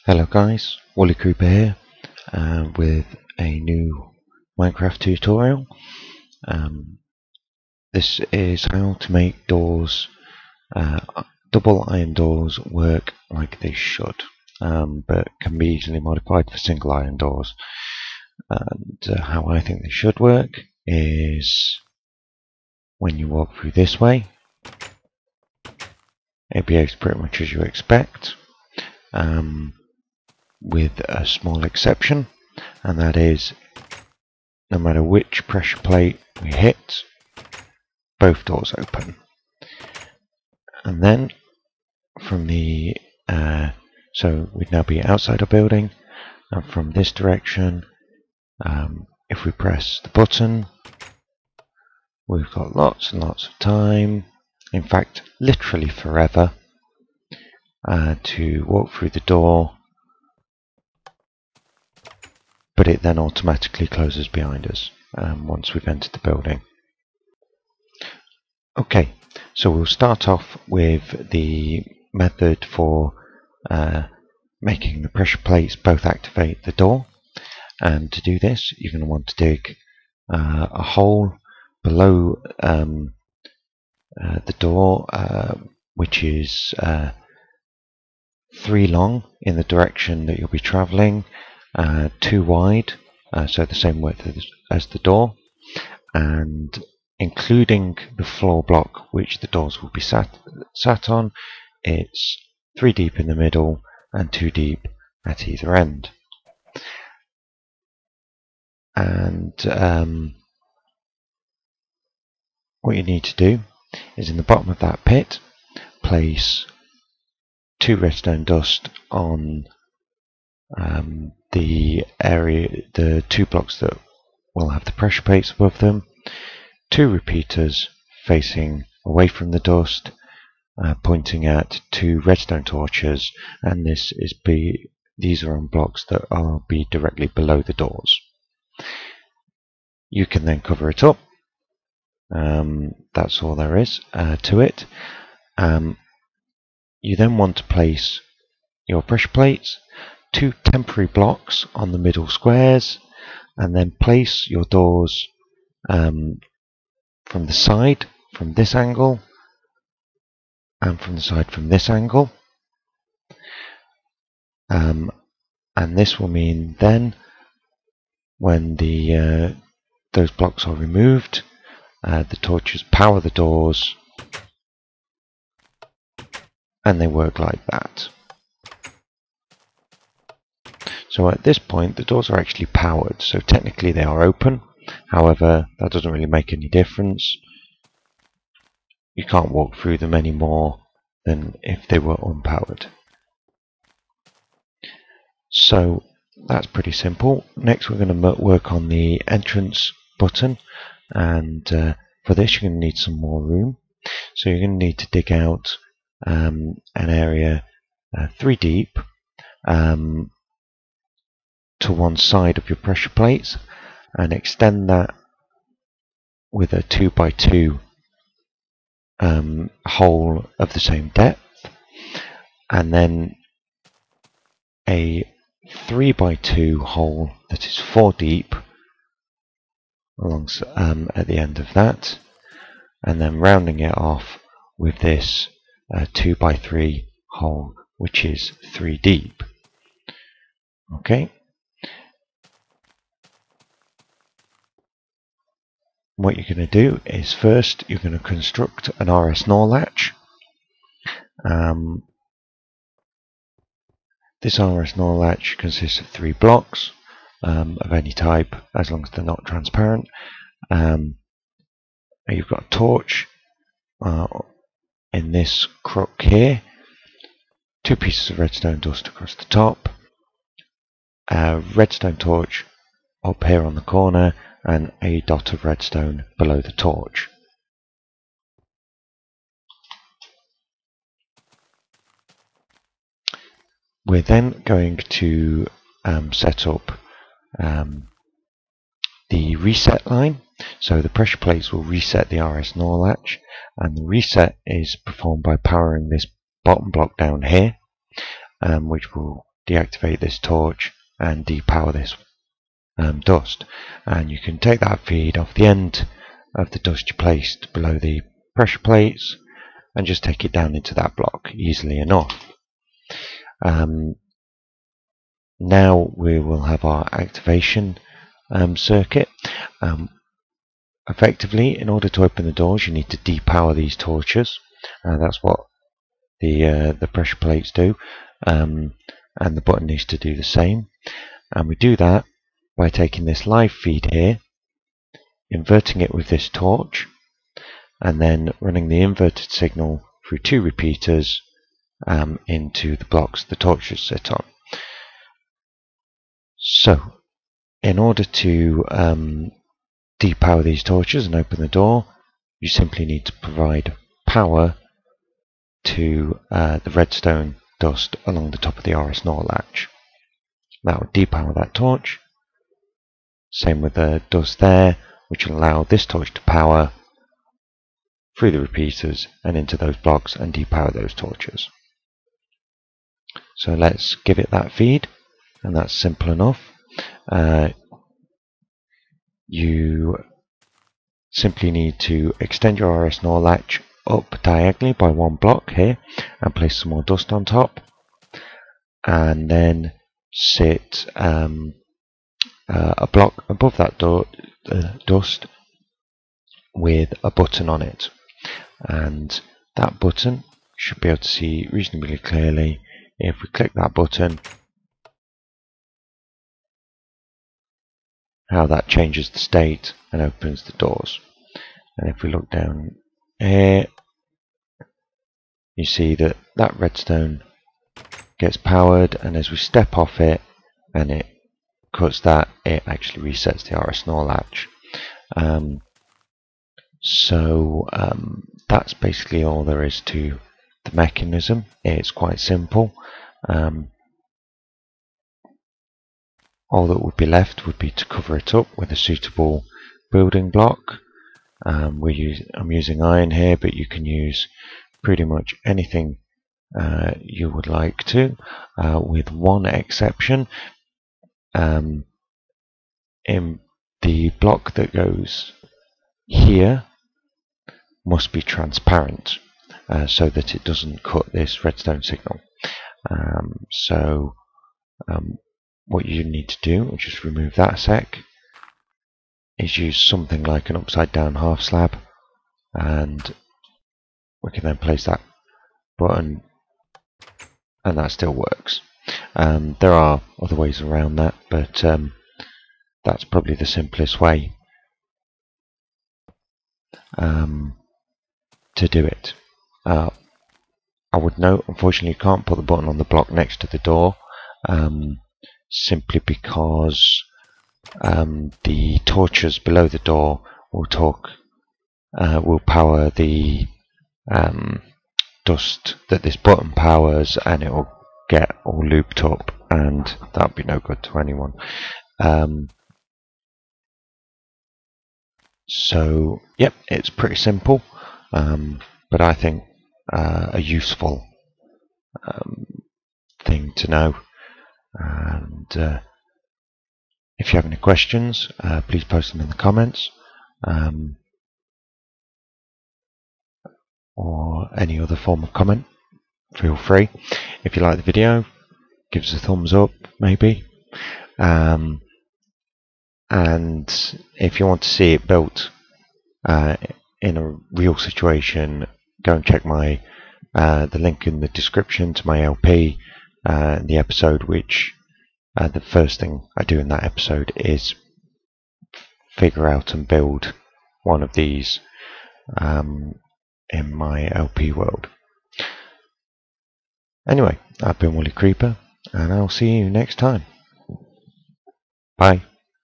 Hello guys, Wally Cooper here with a new Minecraft tutorial. This is how to make doors, double iron doors, work like they should, but can be easily modified for single iron doors. And how I think they should work is when you walk through this way, it behaves pretty much as you expect. With a small exception, and that is no matter which pressure plate we hit, both doors open. And then from the so we'd now be outside our building, and from this direction, if we press the button, we've got lots and lots of time, in fact literally forever, to walk through the door, but it then automatically closes behind us once we've entered the building. Okay, so we'll start off with the method for making the pressure plates both activate the door. And to do this, you're going to want to dig a hole below the door, which is 3 long in the direction that you'll be travelling, 2 wide, so the same width as the door, and including the floor block which the doors will be sat on, it's 3 deep in the middle and 2 deep at either end. And what you need to do is in the bottom of that pit place 2 redstone dust on the area, the 2 blocks that will have the pressure plates above them, 2 repeaters facing away from the dust, pointing at 2 redstone torches, and these are on blocks that will be directly below the doors. You can then cover it up. That's all there is to it. You then want to place your pressure plates, 2 temporary blocks on the middle squares, and then place your doors from the side from this angle and from the side from this angle, and this will mean then when those blocks are removed, the torches power the doors and they work like that. So at this point the doors are actually powered, so technically they are open. However, that doesn't really make any difference. You can't walk through them any more than if they were unpowered. So that's pretty simple. Next we're going to work on the entrance button, and for this you're going to need some more room. So you're going to need to dig out an area 3 deep to one side of your pressure plates, and extend that with a 2x2 hole of the same depth, and then a 3x2 hole that is 4 deep along at the end of that, and then rounding it off with this 2x3 hole which is 3 deep. Okay. What you're going to do is first you're going to construct an RS NOR latch. This RS NOR latch consists of 3 blocks of any type, as long as they're not transparent. You've got a torch in this crook here, 2 pieces of redstone dust across the top, a redstone torch up here on the corner, and a dot of redstone below the torch. We're then going to set up the reset line. So the pressure plates will reset the RS NOR latch, and the reset is performed by powering this bottom block down here, which will deactivate this torch and depower this dust. And you can take that feed off the end of the dust you placed below the pressure plates and just take it down into that block easily enough. Now we will have our activation circuit. Effectively, in order to open the doors, you need to depower these torches. That's what the pressure plates do, and the button needs to do the same. And we do that by taking this live feed here, inverting it with this torch, and then running the inverted signal through 2 repeaters into the blocks the torches sit on. So, in order to depower these torches and open the door, you simply need to provide power to the redstone dust along the top of the RS NOR latch. That will depower that torch. Same with the dust there, which will allow this torch to power through the repeaters and into those blocks and depower those torches. So let's give it that feed, and that's simple enough. You simply need to extend your RS NOR latch up diagonally by 1 block here and place some more dust on top, and then sit a block above that dust with a button on it, and that button should be able to see reasonably clearly. If we click that button, how that changes the state and opens the doors. And if we look down here, you see that that redstone gets powered, and as we step off it and it cuts that, it actually resets the RS NOR latch. That's basically all there is to the mechanism. It's quite simple. All that would be left would be to cover it up with a suitable building block. I'm using iron here, but you can use pretty much anything you would like to, with one exception. In the block that goes here must be transparent, so that it doesn't cut this redstone signal. What you need to do, I'll just remove that a sec, is use something like an upside down half slab, and we can then place that button, and that still works. There are other ways around that, but that's probably the simplest way to do it. I would note, unfortunately, you can't put the button on the block next to the door, simply because the torches below the door will power the dust that this button powers, and it will get all looped up, and that would be no good to anyone. So yep, it's pretty simple, but I think a useful thing to know. And if you have any questions, please post them in the comments, or any other form of comment. Feel free. If you like the video, give us a thumbs up, maybe. And if you want to see it built in a real situation, go and check the link in the description to my LP, the episode, which the first thing I do in that episode is figure out and build one of these in my LP world. Anyway, I've been Woolly Creeper, and I'll see you next time. Bye.